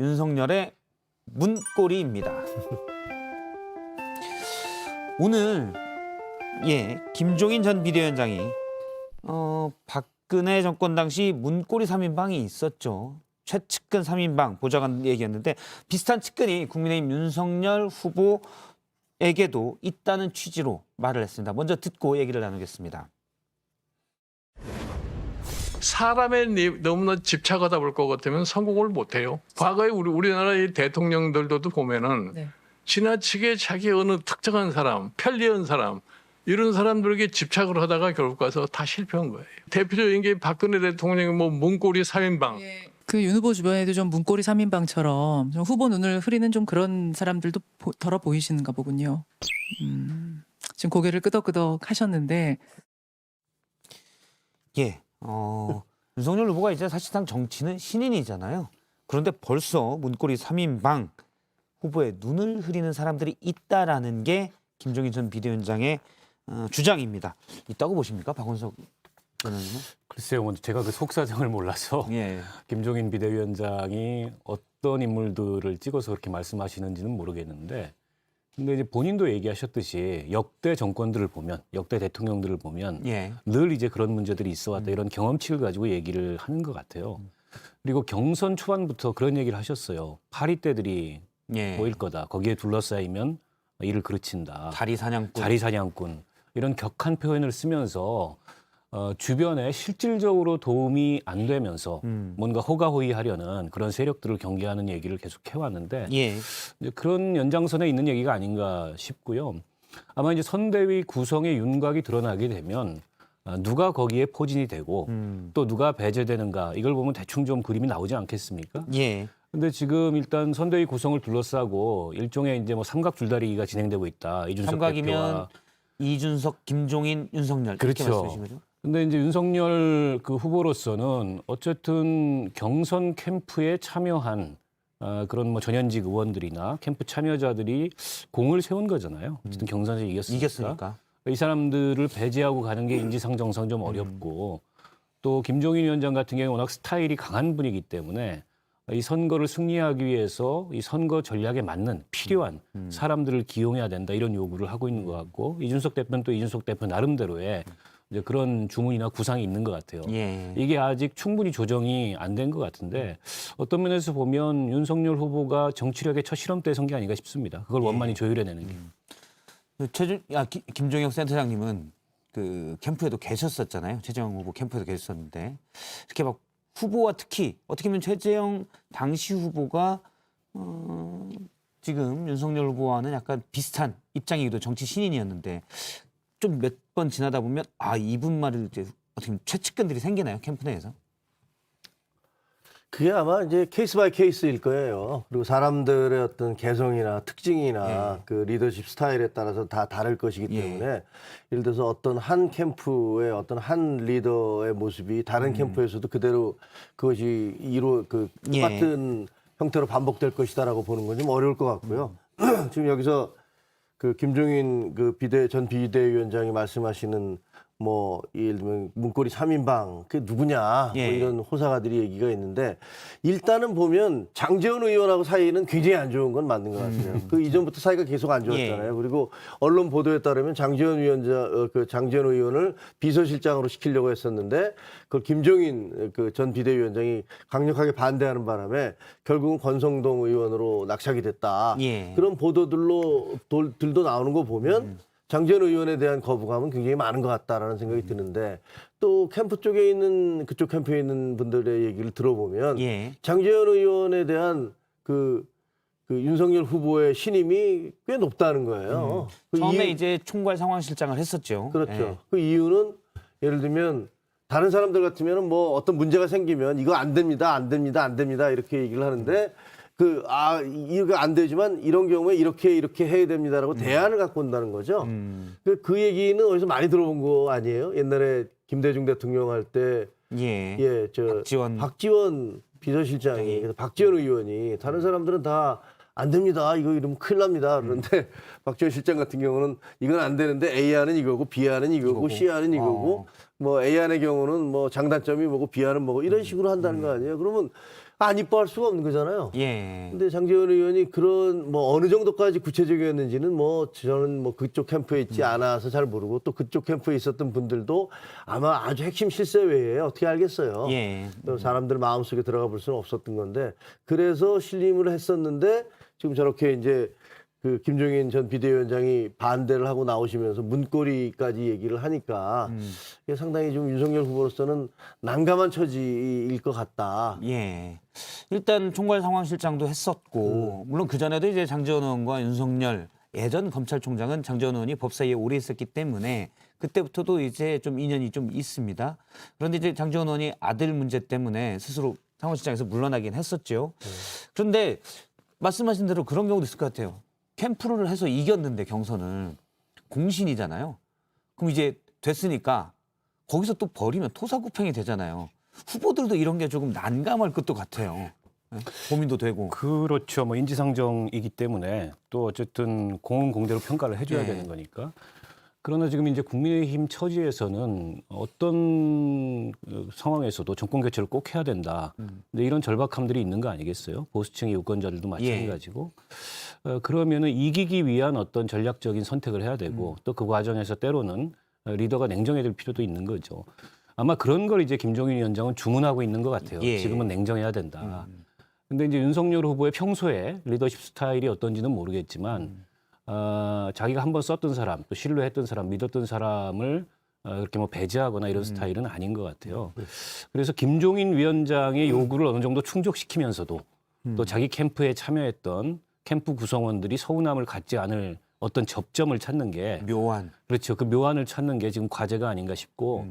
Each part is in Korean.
윤석열의 문고리입니다. 오늘 김종인 전 비대위원장이 박근혜 정권 당시 문고리 3인방이 있었죠. 최측근 3인방 보좌관 얘기였는데 비슷한 측근이 국민의힘 윤석열 후보에게도 있다는 취지로 말을 했습니다. 먼저 듣고 얘기를 나누겠습니다. 사람에 너무나 집착하다 볼 것 같으면 성공을 못해요. 과거에 우리나라의 대통령들도 보면은 지나치게 자기 어느 특정한 사람, 편리한 사람 이런 사람들에게 집착을 하다가 결국 가서 다 실패한 거예요. 대표적인 게 박근혜 대통령의 문고리 3인방. 그 윤 후보 주변에도 좀 문고리 3인방처럼 좀 후보 눈을 흐리는 좀 그런 사람들도 덜어 보이시는가 보군요. 지금 고개를 끄덕끄덕 하셨는데. 윤석열 후보가 이제 사실상 정치는 신인이잖아요. 그런데 벌써 문고리 3인방 후보의 눈을 흐리는 사람들이 있다라는 게 김종인 전 비대위원장의 주장입니다. 있다고 보십니까, 박원석 의원님은? 글쎄요, 제가 그 속사정을 몰라서 김종인 비대위원장이 어떤 인물들을 찍어서 그렇게 말씀하시는지는 모르겠는데, 근데 이제 본인도 얘기하셨듯이 역대 정권들을 보면, 역대 대통령들을 보면 늘 이제 그런 문제들이 있어왔다 이런 경험치를 가지고 얘기를 하는 것 같아요. 그리고 경선 초반부터 그런 얘기를 하셨어요. 파리떼들이 모일 거다. 거기에 둘러싸이면 이를 그르친다. 자리 사냥꾼. 이런 격한 표현을 쓰면서 주변에 실질적으로 도움이 안 되면서 뭔가 호가호위하려는 그런 세력들을 경계하는 얘기를 계속 해왔는데 이제 그런 연장선에 있는 얘기가 아닌가 싶고요. 아마 이제 선대위 구성의 윤곽이 드러나게 되면 누가 거기에 포진이 되고 또 누가 배제되는가 이걸 보면 대충 좀 그림이 나오지 않겠습니까? 근데 지금 일단 선대위 구성을 둘러싸고 일종의 이제 뭐 삼각 줄다리기가 진행되고 있다. 이준석 삼각이면 대표와 이준석, 김종인, 윤석열 이렇게 말씀하신 거죠? 근데 이제 윤석열 그 후보로서는 어쨌든 경선 캠프에 참여한 그런 뭐 전현직 의원들이나 캠프 참여자들이 공을 세운 거잖아요. 어쨌든 경선에서 이겼으니까. 이 사람들을 배제하고 가는 게 인지상정상 좀 어렵고 또 김종인 위원장 같은 경우는 워낙 스타일이 강한 분이기 때문에 이 선거를 승리하기 위해서 이 선거 전략에 맞는 필요한 사람들을 기용해야 된다 이런 요구를 하고 있는 것 같고 이준석 대표는 또 이준석 대표 나름대로의 이제 그런 주문이나 구상이 있는 것 같아요. 이게 아직 충분히 조정이 안 된 것 같은데 어떤 면에서 보면 윤석열 후보가 정치력의 첫 실험대에 선 게 아닌가 싶습니다. 그걸 원만히 조율해내는 게. 김종혁 센터장님은 그 캠프에도 계셨었잖아요. 최재형 후보 캠프에도 계셨었는데 이렇게 막 후보와 특히 어떻게 보면 최재형 당시 후보가 지금 윤석열 후보와는 약간 비슷한 입장이기도 정치 신인이었는데 좀 몇 번 지나다 보면 이분 말을 이제 어떻게 보면 최측근들이 생기나요 캠프 내에서? 그게 아마 이제 케이스 바이 케이스일 거예요. 그리고 사람들의 어떤 개성이나 특징이나 그 리더십 스타일에 따라서 다 다를 것이기 때문에 예를 들어서 어떤 한 캠프의 어떤 한 리더의 모습이 다른 캠프에서도 그대로 그것이 똑같은 형태로 반복될 것이다라고 보는 건 좀 어려울 것 같고요. 지금 여기서 그 김종인 전 비대위원장이 말씀하시는 뭐 예를 들면 문고리 3인방 그게 누구냐 뭐 이런 호사가들이 얘기가 있는데 일단은 보면 장제원 의원하고 사이는 굉장히 안 좋은 건 맞는 것 같아요. 그 이전부터 사이가 계속 안 좋았잖아요. 그리고 언론 보도에 따르면 장제원 의원을 비서실장으로 시키려고 했었는데 그걸 김종인 전 비대위원장이 강력하게 반대하는 바람에 결국은 권성동 의원으로 낙착이 됐다. 그런 보도들도 나오는 거 보면 장제원 의원에 대한 거부감은 굉장히 많은 것 같다라는 생각이 드는데 또 캠프 쪽에 있는 그쪽 캠프에 있는 분들의 얘기를 들어보면 장제원 의원에 대한 그 윤석열 후보의 신임이 꽤 높다는 거예요. 처음에 이제 총괄 상황실장을 했었죠. 그렇죠. 그 이유는 예를 들면 다른 사람들 같으면 뭐 어떤 문제가 생기면 이거 안 됩니다, 안 됩니다, 안 됩니다 이렇게 얘기를 하는데 이거 안 되지만 이런 경우에 이렇게 해야 됩니다라고 대안을 갖고 온다는 거죠. 그 얘기는 어디서 많이 들어본 거 아니에요? 옛날에 김대중 대통령 할 때 박지원 비서실장이 그래서 박지원 의원이 다른 사람들은 다 안 됩니다. 이거 이러면 큰일 납니다. 그런데 박지원 실장 같은 경우는 이건 안 되는데 A안은 이거고 B안은 이거고 C안은 이거고 뭐 A안의 경우는 뭐 장단점이 뭐고 B안은 뭐고 이런 식으로 한다는 거 아니에요? 그러면 안 이뻐할 수가 없는 거잖아요. 예. 근데 장제원 의원이 그런 뭐 어느 정도까지 구체적이었는지는 뭐 저는 뭐 그쪽 캠프에 있지 않아서 잘 모르고 또 그쪽 캠프에 있었던 분들도 아마 아주 핵심 실세 외에 어떻게 알겠어요. 예. 또 사람들 마음속에 들어가 볼 수는 없었던 건데 그래서 신림을 했었는데 지금 저렇게 이제 그 김종인 전 비대위원장이 반대를 하고 나오시면서 문고리까지 얘기를 하니까 이게 상당히 좀 윤석열 후보로서는 난감한 처지일 것 같다. 예. 일단 총괄 상황실장도 했었고 물론 그 전에도 이제 장제원 의원과 윤석열 예전 검찰총장은 장제원 의원이 법사위에 오래 있었기 때문에 그때부터도 이제 좀 인연이 좀 있습니다. 그런데 이제 장제원 의원이 아들 문제 때문에 스스로 상황실장에서 물러나긴 했었죠. 그런데 말씀하신 대로 그런 경우도 있을 것 같아요. 캠프를 해서 이겼는데 경선을 공신이잖아요. 그럼 이제 됐으니까 거기서 또 버리면 토사구팽이 되잖아요. 후보들도 이런 게 조금 난감할 것도 같아요. 네? 고민도 되고. 그렇죠. 뭐 인지상정이기 때문에 또 어쨌든 공은 공대로 평가를 해줘야 네. 되는 거니까. 그러나 지금 이제 국민의힘 처지에서는 어떤 상황에서도 정권 교체를 꼭 해야 된다. 근데 이런 절박함들이 있는 거 아니겠어요? 보수층의 유권자들도 마찬가지고. 그러면은 이기기 위한 어떤 전략적인 선택을 해야 되고 또 그 과정에서 때로는 리더가 냉정해질 필요도 있는 거죠. 아마 그런 걸 이제 김종인 위원장은 주문하고 있는 것 같아요. 예. 지금은 냉정해야 된다. 근데 이제 윤석열 후보의 평소에 리더십 스타일이 어떤지는 모르겠지만 자기가 한번 썼던 사람, 또 신뢰했던 사람, 믿었던 사람을 그렇게 뭐 배제하거나 이런 스타일은 아닌 것 같아요. 그래서 김종인 위원장의 요구를 어느 정도 충족시키면서도 또 자기 캠프에 참여했던 캠프 구성원들이 서운함을 갖지 않을 어떤 접점을 찾는 게 묘한. 그렇죠. 그 묘안을 찾는 게 지금 과제가 아닌가 싶고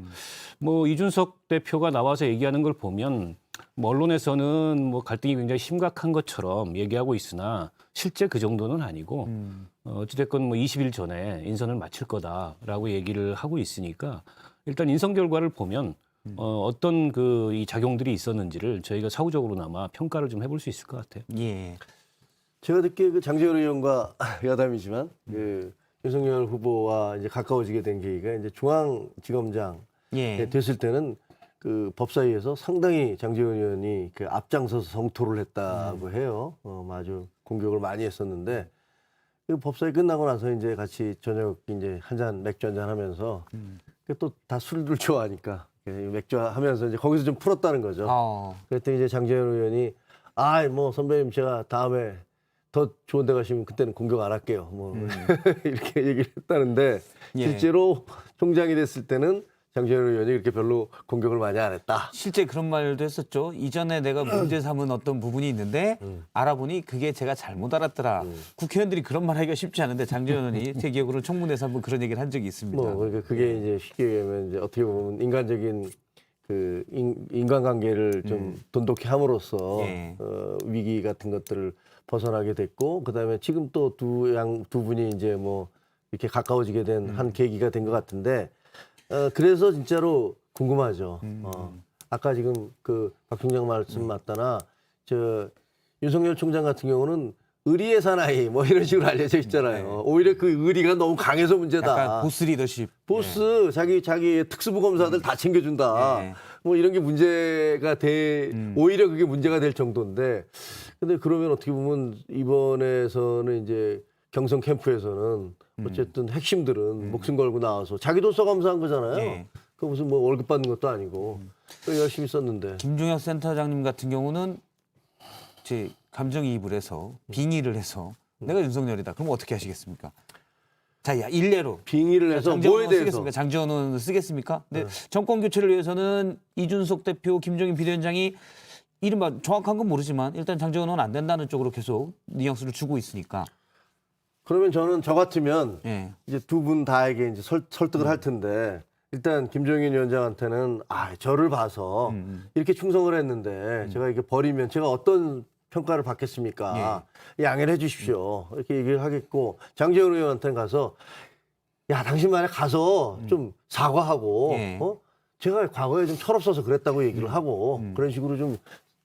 뭐 이준석 대표가 나와서 얘기하는 걸 보면 뭐 언론에서는 뭐 갈등이 굉장히 심각한 것처럼 얘기하고 있으나 실제 그 정도는 아니고 어찌됐건 뭐 20일 전에 인선을 마칠 거다라고 얘기를 하고 있으니까 일단 인선 결과를 보면 어떤 그 이 작용들이 있었는지를 저희가 사후적으로나마 평가를 좀 해볼 수 있을 것 같아요. 예. 제가 듣기에 그 장제원 의원과 여담이지만 그 윤석열 후보와 이제 가까워지게 된 계기가 이제 중앙지검장 예. 됐을 때는 그 법사위에서 상당히 장제원 의원이 그 앞장서서 성토를 했다고 해요. 아주 공격을 많이 했었는데 그 법사위 끝나고 나서 이제 같이 저녁 이제 한 잔 맥주 한 잔 하면서 또 다 술을 좋아하니까 맥주 하면서 이제 거기서 좀 풀었다는 거죠. 그랬더니 이제 장제원 의원이 뭐 선배님 제가 다음에 더 좋은 데 가시면 그때는 공격 안 할게요. 뭐 이렇게 얘기를 했다는데 예. 실제로 총장이 됐을 때는 장제원 의원이 이렇게 별로 공격을 많이 안 했다. 실제 그런 말도 했었죠. 이전에 내가 문제 삼은 어떤 부분이 있는데 알아보니 그게 제가 잘못 알았더라. 국회의원들이 그런 말 하기가 쉽지 않은데 장제원 의원이 제 기억으로 청문회에서 한번 그런 얘기를 한 적이 있습니다. 뭐 그러니까 그게 이제 쉽게 얘기하면 이제 어떻게 보면 인간적인 그 인간관계를 좀 돈독히 함으로써 예. 위기 같은 것들을 벗어나게 됐고 그다음에 지금 또 두 분이 이제 뭐 이렇게 가까워지게 된 한 계기가 된 것 같은데 그래서 진짜로 궁금하죠. 아까 지금 그 박 총장 말씀 맞다나 저 윤석열 총장 같은 경우는 의리의 사나이 뭐 이런 식으로 알려져 있잖아요. 오히려 그 의리가 너무 강해서 문제다. 약간 보스 리더십. 보스 자기 특수부 검사들 다 챙겨준다. 네. 뭐 이런 게 문제가 오히려 그게 문제가 될 정도인데 근데 그러면 어떻게 보면 이번에서는 이제 경선 캠프에서는 어쨌든 핵심들은 목숨 걸고 나와서 자기 돈 써가면서 한 거잖아요. 예. 그 무슨 뭐 월급 받는 것도 아니고 열심히 썼는데. 김종혁 센터장님 같은 경우는 제 감정이입을 해서 빙의를 해서 내가 윤석열이다. 그럼 어떻게 하시겠습니까? 자, 야, 일례로 빙의를 해서 장제원 뭐에 의원 대해서 쓰겠습니까? 장제원 의원 쓰겠습니까? 근데 정권 교체를 위해서는 이준석 대표, 김종인 비대위원장이 이른바 정확한 건 모르지만 일단 장제원 의원 안 된다는 쪽으로 계속 뉘앙스를 주고 있으니까. 그러면 저는 저 같으면 예. 이제 두 분 다에게 이제 설득을 할 텐데 일단 김종인 위원장한테는 저를 봐서 이렇게 충성을 했는데 제가 이렇게 버리면 제가 어떤 평가를 받겠습니까? 양해를 해주십시오. 이렇게 얘기를 하겠고 장제원 의원한테는 가서 야 당신 만에 가서 좀 사과하고 제가 과거에 좀 철없어서 그랬다고 얘기를 하고 그런 식으로 좀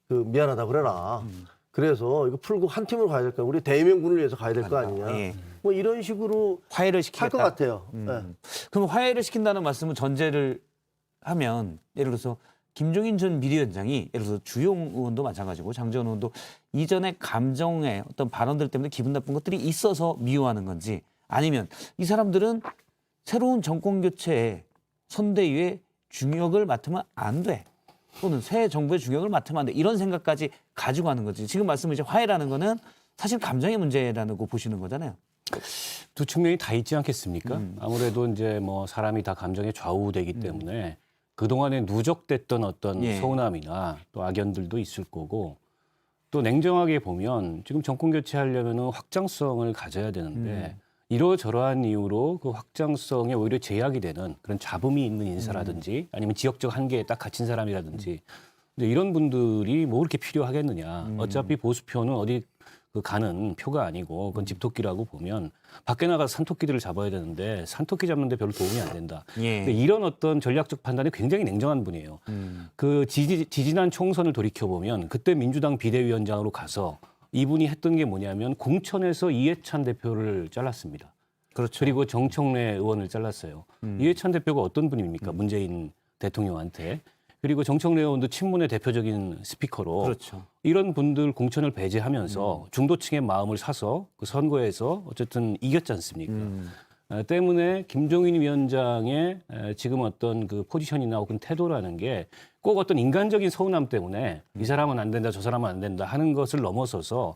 그 미안하다 그래라. 그래서 이거 풀고 한 팀으로 가야 될 거야. 우리 대의명분을 위해서 가야 될 거 아니냐. 예. 뭐 이런 식으로 화해를 할 시키겠다. 것 같아요. 네. 그럼 화해를 시킨다는 말씀은 전제를 하면 예를 들어서 김종인 전 비대위원장이 예를 들어서 주용 의원도 마찬가지고 장제원 의원도 이전에 감정의 어떤 발언들 때문에 기분 나쁜 것들이 있어서 미워하는 건지 아니면 이 사람들은 새로운 정권 교체에 선대위의 중역을 맡으면 안 돼. 또는 새 정부의 중역을 맡으면 안 돼. 이런 생각까지 가지고 하는 거지. 지금 말씀을 이제 화해라는 거는 사실 감정의 문제라는 거 보시는 거잖아요. 두 측면이 다 있지 않겠습니까? 아무래도 이제 뭐 사람이 다 감정에 좌우되기 때문에 그동안에 누적됐던 어떤 예. 서운함이나 또 악연들도 있을 거고 또 냉정하게 보면 지금 정권 교체하려면은 확장성을 가져야 되는데 이러저러한 이유로 그 확장성에 오히려 제약이 되는 그런 잡음이 있는 인사라든지 아니면 지역적 한계에 딱 갇힌 사람이라든지 근데 이런 분들이 뭐 그렇게 필요하겠느냐. 어차피 보수표는 어디 그 가는 표가 아니고 그건 집토끼라고 보면 밖에 나가서 산토끼들을 잡아야 되는데 산토끼 잡는데 별로 도움이 안 된다. 예. 근데 이런 어떤 전략적 판단이 굉장히 냉정한 분이에요. 그 지지난 총선을 돌이켜 보면 그때 민주당 비대위원장으로 가서 이분이 했던 게 뭐냐면 공천에서 이해찬 대표를 잘랐습니다. 그렇죠. 그리고 정청래 의원을 잘랐어요. 이해찬 대표가 어떤 분입니까? 문재인 대통령한테. 그리고 정청래 의원도 친문의 대표적인 스피커로 그렇죠. 이런 분들 공천을 배제하면서 중도층의 마음을 사서 그 선거에서 어쨌든 이겼지 않습니까? 때문에 김종인 위원장의 지금 어떤 그 포지션이나 혹은 태도라는 게 꼭 어떤 인간적인 서운함 때문에 이 사람은 안 된다, 저 사람은 안 된다 하는 것을 넘어서서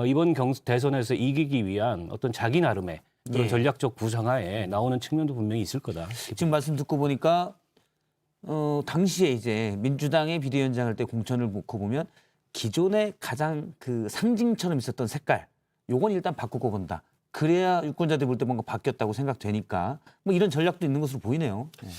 이번 대선에서 이기기 위한 어떤 자기 나름의 그런 예. 전략적 구상하에 나오는 측면도 분명히 있을 거다. 지금 말씀 듣고 보니까 당시에 이제 민주당의 비대위원장 할 때 공천을 놓고 보면 기존의 가장 그 상징처럼 있었던 색깔 요건 일단 바꾸고 본다. 그래야 유권자들이 볼 때 뭔가 바뀌었다고 생각되니까 뭐 이런 전략도 있는 것으로 보이네요. 네.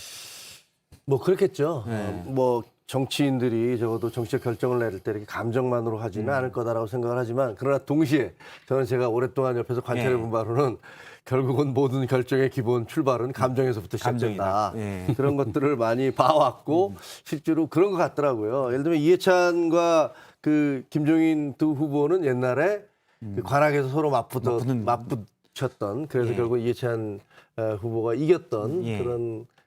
뭐 그렇겠죠. 네. 뭐 정치인들이 적어도 정치적 결정을 내릴 때 이렇게 감정만으로 하지는 않을 거다라고 생각을 하지만 그러나 동시에 저는 제가 오랫동안 옆에서 관찰해 본 바로는 결국은 모든 결정의 기본 출발은 감정에서부터 시작된다. 감정이다. 예. 그런 것들을 많이 봐왔고 실제로 그런 것 같더라고요. 예를 들면 이해찬과 그 김종인 두 후보는 옛날에 그 관악에서 서로 맞붙였던 그래서 예. 결국 이해찬 후보가 이겼던 예.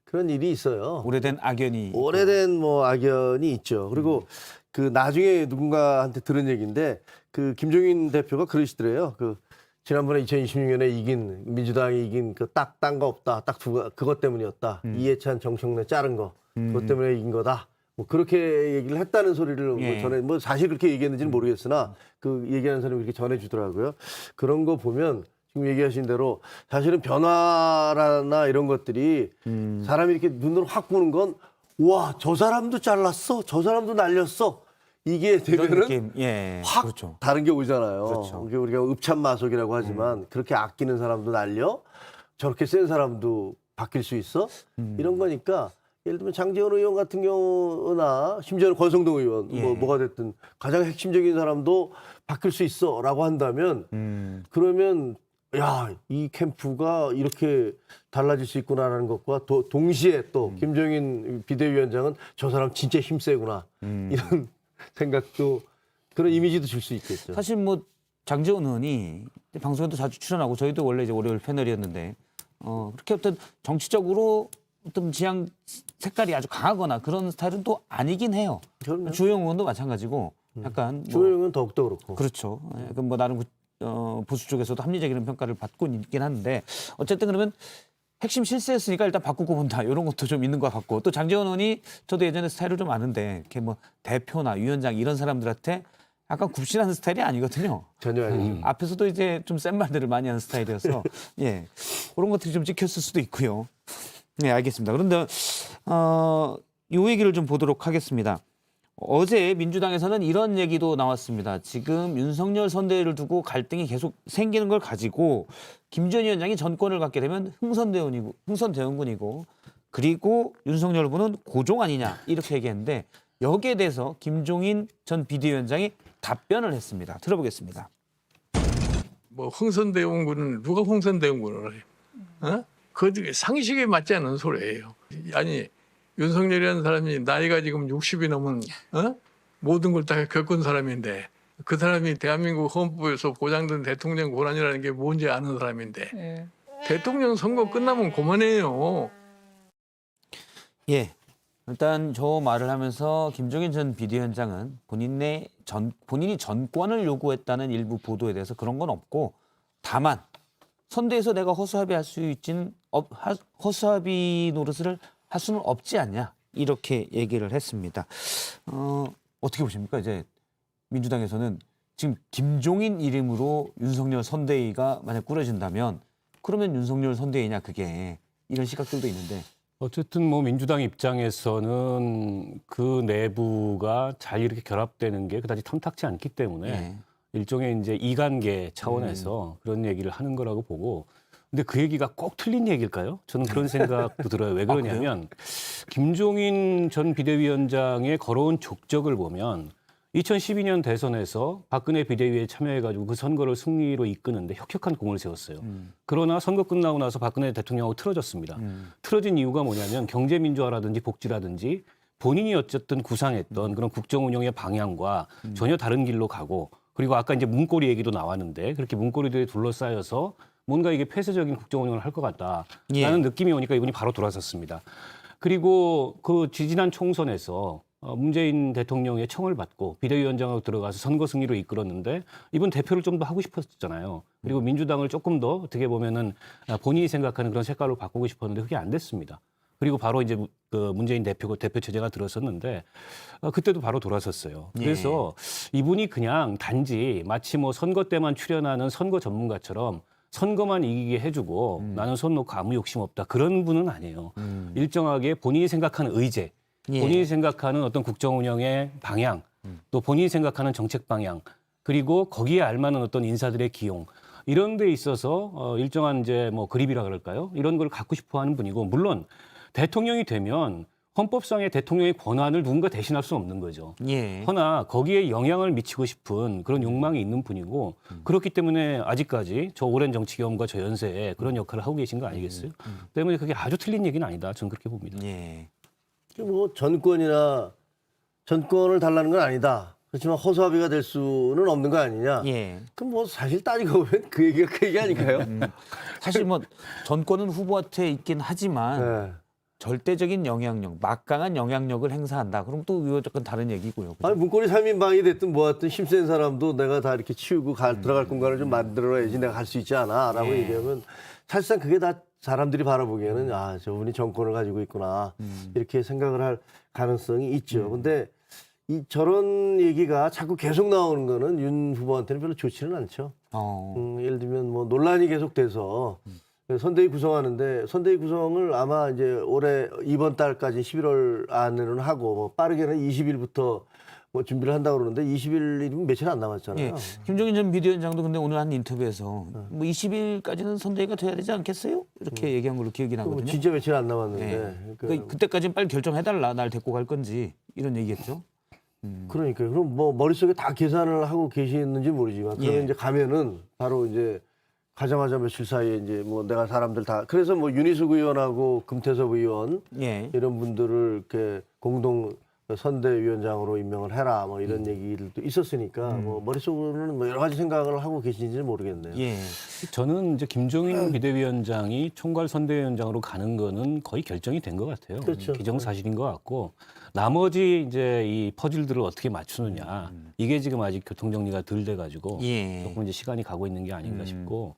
그런 일이 있어요. 오래된 악연이 오래된 뭐 악연이 있죠. 그리고 그 나중에 누군가한테 들은 얘기인데 그 김종인 대표가 그러시더래요. 그 지난번에 2026년에 이긴 민주당이 이긴 그 딱 딴 거 없다. 딱 그것 때문이었다. 이해찬 정청래 자른 거 그것 때문에 이긴 거다. 뭐 그렇게 얘기를 했다는 소리를 예. 뭐 전에 뭐 사실 그렇게 얘기했는지는 모르겠으나 그 얘기하는 사람이 이렇게 전해주더라고요. 그런 거 보면 지금 얘기하신 대로 사실은 변화나 이런 것들이 사람이 이렇게 눈으로 확 보는 건 와, 저 사람도 잘랐어. 저 사람도 날렸어. 이게 이런 되면은 느낌. 예. 확 그렇죠. 다른 게 오잖아요. 그렇죠. 이게 우리가 읍참마속이라고 하지만 그렇게 아끼는 사람도 날려 저렇게 센 사람도 바뀔 수 있어? 이런 거니까 예를 들면 장제원 의원 같은 경우나 심지어는 권성동 의원 예. 뭐가 됐든 가장 핵심적인 사람도 바뀔 수 있어라고 한다면 그러면 야, 이 캠프가 이렇게 달라질 수 있구나라는 것과 동시에 또 김종인 비대위원장은 저 사람 진짜 힘세구나 이런 생각도 그런 이미지도 줄 수 있겠죠. 사실 뭐 장제원 의원이 방송에도 자주 출연하고 저희도 원래 이제 월요일 패널이었는데 그렇게 어떤 정치적으로 어떤 지향 색깔이 아주 강하거나 그런 스타일은 또 아니긴 해요. 그럼요. 주호영 의원도 마찬가지고 약간 뭐 주호영은 더욱더 그렇고. 그렇죠. 약간 뭐 나름 보수 쪽에서도 합리적인 평가를 받고 있긴 한데 어쨌든 그러면 핵심 실세였으니까 일단 바꾸고 본다 이런 것도 좀 있는 것 같고 또 장제원 의원이 저도 예전에 스타일을 좀 아는데 이렇게 뭐 대표나 위원장 이런 사람들한테 약간 굽신하는 스타일이 아니거든요. 전혀 아니죠. 앞에서도 이제 좀 센 말들을 많이 하는 스타일이어서 예 그런 것들이 좀 찍혔을 수도 있고요. 네 알겠습니다. 그런데 요 얘기를 좀 보도록 하겠습니다. 어제 민주당에서는 이런 얘기도 나왔습니다. 지금 윤석열 선대위를 두고 갈등이 계속 생기는 걸 가지고 김 전 위원장이 전권을 갖게 되면 흥선대원군이고 그리고 윤석열 후보는 고종 아니냐 이렇게 얘기했는데 여기에 대해서 김종인 전 비대위원장이 답변을 했습니다. 들어보겠습니다. 뭐 흥선대원군은 누가 흥선대원군을 해요? 어? 그 상식에 맞지 않는 소리예요. 아니 윤석열이라는 사람이 나이가 지금 60이 넘은 모든 걸 다 겪은 사람인데 그 사람이 대한민국 헌법에서 보장된 대통령 권한이라는 게 뭔지 아는 사람인데 대통령 선거 끝나면 그만해요. 예, 일단 저 말을 하면서 김종인 전 비대위원장은 본인이 전권을 요구했다는 일부 보도에 대해서 그런 건 없고 다만 선대에서 내가 허수아비할 수 있진 허수아비 노릇을 할 수는 없지 않냐 이렇게 얘기를 했습니다. 어떻게 보십니까? 이제 민주당에서는 지금 김종인 이름으로 윤석열 선대위가 만약 꾸려진다면 그러면 윤석열 선대위냐 그게 이런 시각들도 있는데 어쨌든 뭐 민주당 입장에서는 그 내부가 잘 이렇게 결합되는 게 그다지 탐탁치 않기 때문에 예. 일종의 이제 이관계 차원에서 그런 얘기를 하는 거라고 보고 근데 그 얘기가 꼭 틀린 얘기일까요? 저는 그런 생각도 들어요. 왜 그러냐면 김종인 전 비대위원장의 걸어온 족적을 보면 2012년 대선에서 박근혜 비대위에 참여해가지고 그 선거를 승리로 이끄는데 혁혁한 공을 세웠어요. 그러나 선거 끝나고 나서 박근혜 대통령하고 틀어졌습니다. 틀어진 이유가 뭐냐면 경제민주화라든지 복지라든지 본인이 어쨌든 구상했던 그런 국정 운영의 방향과 전혀 다른 길로 가고 그리고 아까 이제 문고리 얘기도 나왔는데 그렇게 문고리들에 둘러싸여서 뭔가 이게 폐쇄적인 국정 운영을 할 것 같다라는 예. 느낌이 오니까 이분이 바로 돌아섰습니다. 그리고 그 지지난 총선에서 문재인 대통령의 청을 받고 비대위원장으로 들어가서 선거 승리로 이끌었는데 이번 대표를 좀 더 하고 싶었잖아요. 그리고 민주당을 조금 더 어떻게 보면은 본인이 생각하는 그런 색깔로 바꾸고 싶었는데 그게 안 됐습니다. 그리고 바로 이제 그 문재인 대표 체제가 들어섰는데 그때도 바로 돌아섰어요. 그래서 이분이 그냥 단지 마치 뭐 선거 때만 출연하는 선거 전문가처럼 선거만 이기게 해주고 나는 손 놓고 아무 욕심 없다 그런 분은 아니에요. 일정하게 본인이 생각하는 의제, 본인이 생각하는 어떤 국정 운영의 방향, 또 본인이 생각하는 정책 방향, 그리고 거기에 알맞는 어떤 인사들의 기용 이런 데 있어서 일정한 이제 뭐 그립이라 그럴까요? 이런 걸 갖고 싶어하는 분이고 물론 대통령이 되면 헌법상의 대통령의 권한을 누군가 대신할 수 없는 거죠. 예. 허나 거기에 영향을 미치고 싶은 그런 욕망이 있는 분이고 그렇기 때문에 아직까지 저 오랜 정치 경험과 저 연세에 그런 역할을 하고 계신 거 아니겠어요? 때문에 그게 아주 틀린 얘기는 아니다. 저는 그렇게 봅니다. 예. 뭐 전권을 달라는 건 아니다. 그렇지만 허수아비가 될 수는 없는 거 아니냐. 예. 그럼 뭐 사실 따지고 보면 그 얘기가 그 얘기 아닐까요? 사실 뭐 전권은 후보한테 있긴 하지만 네. 절대적인 영향력, 막강한 영향력을 행사한다. 그럼 또 이거 조금 다른 얘기고요. 그죠? 아니 문고리 3인방이 됐든 뭐하든 힘센 사람도 내가 다 이렇게 치우고 들어갈 공간을 좀 만들어야지 내가 갈 수 있지 않아 라고 얘기하면 사실상 그게 다 사람들이 바라보기에는 아 저분이 정권을 가지고 있구나 이렇게 생각을 할 가능성이 있죠. 근데 저런 얘기가 자꾸 계속 나오는 거는 윤 후보한테는 별로 좋지는 않죠. 예를 들면 뭐 논란이 계속돼서 선대위 구성하는데 선대위 구성을 아마 이제 올해 이번 달까지 11월 안에는 하고 뭐 빠르게는 20일부터 뭐 준비를 한다고 그러는데 20일이면 며칠 안 남았잖아요. 예. 김종인 전 비대위원장도 근데 오늘 한 인터뷰에서 뭐 20일까지는 선대위가 돼야 되지 않겠어요? 이렇게 얘기한 걸로 기억이 뭐 나거든요. 진짜 며칠 안 남았는데. 예. 그러니까 그때까지는 빨리 결정해달라. 날 데리고 갈 건지 이런 얘기했죠. 그러니까요. 그럼 뭐 머릿속에 다 계산을 하고 계시는지 모르지만 그러면 예. 이제 가면은 바로 이제 가자마자 며칠 사이에 이제 뭐 내가 사람들 다 그래서 뭐 윤희숙 의원하고 금태섭 의원 예. 이런 분들을 이렇게 공동 선대위원장으로 임명을 해라 뭐 이런 얘기들도 있었으니까 뭐 머릿속으로는 뭐 여러 가지 생각을 하고 계신지는 모르겠네요. 예. 저는 이제 김종인 비대위원장이 총괄 선대위원장으로 가는 거는 거의 결정이 된 것 같아요. 그렇죠. 기정사실인 것 같고 나머지 이제 이 퍼즐들을 어떻게 맞추느냐 이게 지금 아직 교통정리가 덜 돼가지고 예. 조금 이제 시간이 가고 있는 게 아닌가 싶고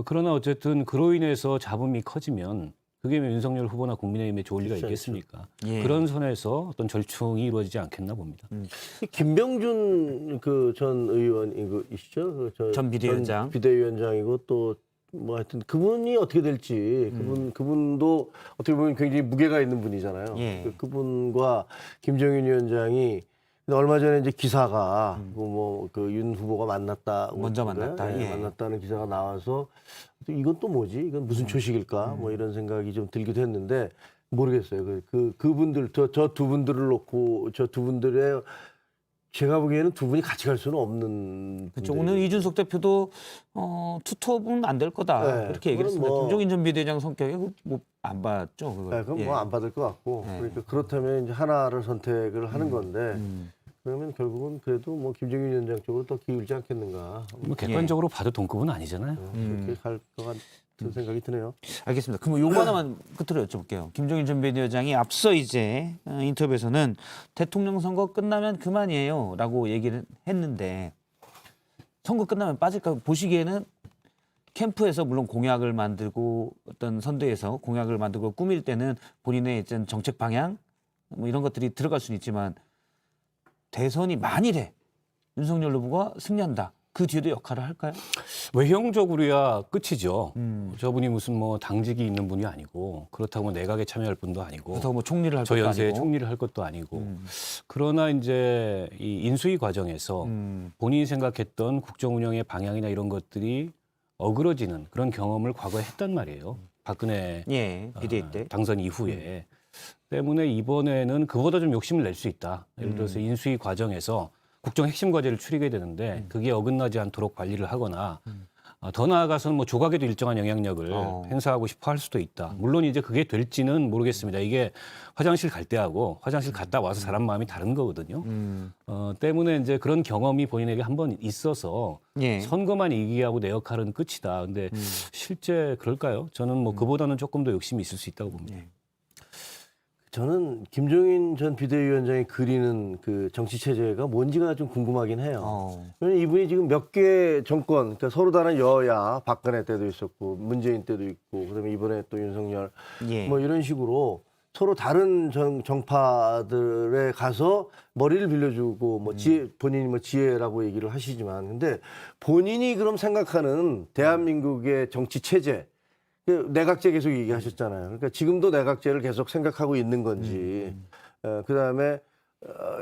그러나 어쨌든 그로 인해서 잡음이 커지면 그게 윤석열 후보나 국민의힘에 좋을 리가 그렇죠. 있겠습니까? 예. 그런 선에서 어떤 절충이 이루어지지 않겠나 봅니다. 김병준 그 전 의원이시죠? 전 비대위원장. 전 비대위원장이고 또 뭐 하여튼 그분이 어떻게 될지 그분도 어떻게 보면 굉장히 무게가 있는 분이잖아요. 예. 그분과 김종인 위원장이 얼마 전에 이제 기사가 뭐 그 윤 후보가 만났다 먼저 만났다. 예. 만났다는 기사가 나와서 이건 또 뭐지? 이건 무슨 조식일까? 뭐 이런 생각이 좀 들기도 했는데 모르겠어요. 그분들 저 두 분들을 놓고 저 두 분들의 제가 보기에는 두 분이 같이 갈 수는 없는. 그렇죠. 분들이- 오늘 이준석 대표도 투톱은 안 될 거다. 네, 그렇게 얘기를 그건 했습니다. 뭐- 김종인 전 비대위원장 성격에 뭐안 봤죠. 그걸. 네, 그럼 예. 뭐 안 받을 것 같고. 네. 그러니까 그렇다면 이제 하나를 선택을 하는 건데 음. 그러면 결국은 그래도 뭐 김종인 위원장 쪽으로 더 기울지 않겠는가. 뭐 객관적으로 봐도 동급은 아니잖아요. 그렇게 갈 것 같. 생각이 드네요. 알겠습니다. 그럼 요거 하나만 끝으로 여쭤볼게요. 김종인 전 비대위원장이 앞서 이제 인터뷰에서는 대통령 선거 끝나면 그만이에요라고 얘기를 했는데 선거 끝나면 빠질까 보시기에는 캠프에서 물론 공약을 만들고 어떤 선대에서 공약을 만들고 꾸밀 때는 본인의 이제 정책 방향 뭐 이런 것들이 들어갈 수는 있지만 대선이 만일에 윤석열 후보가 승리한다. 그 뒤에도 역할을 할까요? 외형적으로야 끝이죠. 저분이 무슨 뭐 당직이 있는 분이 아니고 그렇다고 내각에 참여할 분도 아니고 그렇다고 뭐 총리를 할 저 것도 연세에 아니고. 총리를 할 것도 아니고 그러나 이제 이 인수위 과정에서 본인이 생각했던 국정 운영의 방향이나 이런 것들이 어그러지는 그런 경험을 과거에 했단 말이에요. 박근혜 예, 비대위 때. 당선 이후에 때문에 이번에는 그보다 좀 욕심을 낼 수 있다. 예를 들어서 인수위 과정에서 국정 핵심 과제를 추리게 되는데 그게 어긋나지 않도록 관리를 하거나 더 나아가서는 뭐 조각에도 일정한 영향력을 행사하고 싶어 할 수도 있다. 물론 이제 그게 될지는 모르겠습니다. 이게 화장실 갈 때하고 화장실 갔다 와서 사람 마음이 다른 거거든요. 때문에 이제 그런 경험이 본인에게 한번 있어서 예. 선거만 이기하고 내 역할은 끝이다. 근데 실제 그럴까요? 저는 뭐 그보다는 조금 더 욕심이 있을 수 있다고 봅니다. 예. 저는 김종인 전 비대위원장이 그리는 그 정치 체제가 뭔지가 좀 궁금하긴 해요. 왜냐면 이분이 지금 몇 개 정권, 그러니까 서로 다른 여야, 박근혜 때도 있었고, 문재인 때도 있고, 그다음에 이번에 또 윤석열, 예. 뭐 이런 식으로 서로 다른 정파들에 가서 머리를 빌려주고, 뭐 본인이 뭐 지혜라고 얘기를 하시지만, 근데 본인이 그럼 생각하는 대한민국의 정치 체제, 내각제 계속 얘기하셨잖아요. 그러니까 지금도 내각제를 계속 생각하고 있는 건지. 그다음에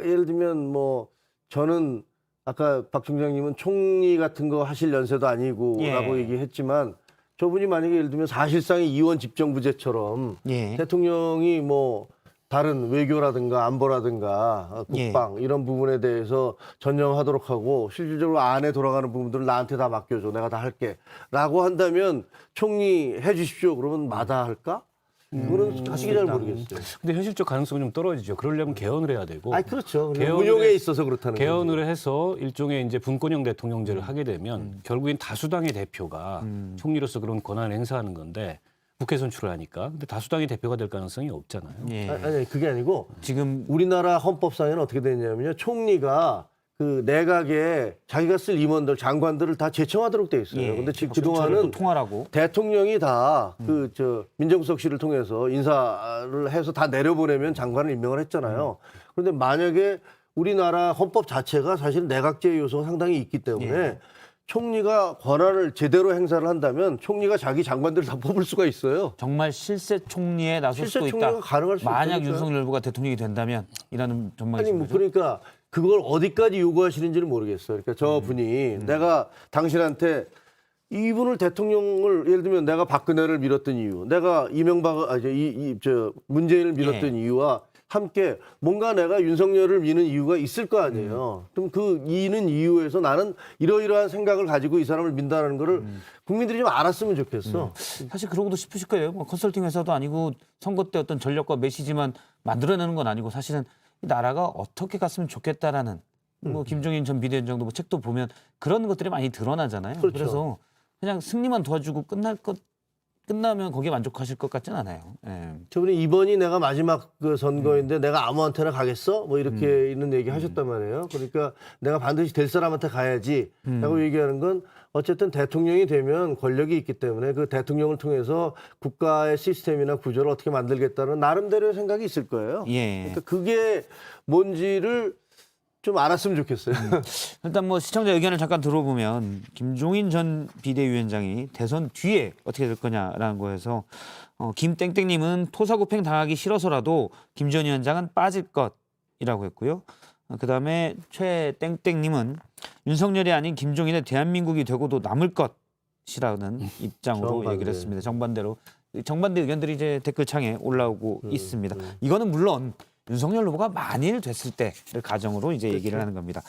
예를 들면 뭐 저는 아까 박 총장님은 총리 같은 거 하실 연세도 아니고라고 얘기했지만 저분이 만약에 예를 들면 사실상의 이원 집정부제처럼 예. 대통령이 뭐 다른 외교라든가 안보라든가 국방 이런 부분에 대해서 전념하도록 하고 실질적으로 안에 돌아가는 부분들을 나한테 다 맡겨줘. 내가 다 할게. 라고 한다면 총리 해 주십시오. 그러면 마다할까? 그거는 솔직히 잘 모르겠어요. 근데 현실적 가능성은 좀 떨어지죠. 그러려면 개헌을 해야 되고. 아니 그렇죠. 개헌을 운용에 해- 있어서 그렇다는 거죠. 개헌을 해서 일종의 이제 분권형 대통령제를 하게 되면 결국엔 다수당의 대표가 총리로서 그런 권한을 행사하는 건데 국회 선출을 하니까. 근데 다수당의 대표가 될 가능성이 없잖아요. 예. 아니 그게 아니고 지금 우리나라 헌법상에는 어떻게 되냐면요. 총리가 그 내각에 자기가 쓸 임원들, 장관들을 다 제청하도록 돼 있어요. 예. 근데 지금 전체를 또 그동안은 통화라고. 대통령이 다 민정수석실을 통해서 인사를 해서 다 내려보내면 장관을 임명을 했잖아요. 그런데 만약에 우리나라 헌법 자체가 사실 내각제 요소가 상당히 있기 때문에 총리가 권한을 제대로 행사를 한다면 총리가 자기 장관들을 다 뽑을 수가 있어요. 정말 실세 총리에 나설 실세 수도 총리가 있다. 가능할 수 만약 있다니까요. 윤석열 후보가 대통령이 된다면 이라는 전망이신 아니 뭐 거죠? 그러니까 그걸 어디까지 요구하시는지를 모르겠어요. 그러니까 저 분이 내가 당신한테 이분을 대통령을 예를 들면 내가 박근혜를 밀었던 이유, 내가 문재인을 밀었던 이유와 함께 뭔가 내가 윤석열을 미는 이유가 있을 거 아니에요. 그럼 그 미는 이유에서 나는 이러이러한 생각을 가지고 이 사람을 민다는 거를 국민들이 좀 알았으면 좋겠어. 사실 그러고도 싶으실 거예요. 뭐 컨설팅 회사도 아니고 선거 때 어떤 전략과 메시지만 만들어내는 건 아니고 사실은 이 나라가 어떻게 갔으면 좋겠다라는 뭐 김종인 전 비대위원장도 뭐 책도 보면 그런 것들이 많이 드러나잖아요. 그렇죠. 그래서 그냥 승리만 도와주고 끝나면 거기에 만족하실 것 같진 않아요. 예. 저분이 이번이 내가 마지막 그 선거인데 내가 아무한테나 가겠어? 뭐 이렇게 있는 얘기 하셨단 말이에요. 그러니까 내가 반드시 될 사람한테 가야지 라고 얘기하는 건 어쨌든 대통령이 되면 권력이 있기 때문에 그 대통령을 통해서 국가의 시스템이나 구조를 어떻게 만들겠다는 나름대로의 생각이 있을 거예요. 예. 그러니까 그게 뭔지를 좀 알았으면 좋겠어요. 일단 뭐 시청자 의견을 잠깐 들어보면 김종인 전 비대위원장이 대선 뒤에 어떻게 될 거냐라는 거에서 김땡땡님은 토사구팽 당하기 싫어서라도 김 전 위원장은 빠질 것이라고 했고요. 그다음에 최땡땡님은 윤석열이 아닌 김종인의 대한민국이 되고도 남을 것이라는 입장으로 정반대. 얘기를 했습니다. 정반대 의견들이 이제 댓글창에 올라오고 있습니다. 이거는 물론 윤석열 후보가 만일 됐을 때를 가정으로 이제 얘기를 하는 겁니다.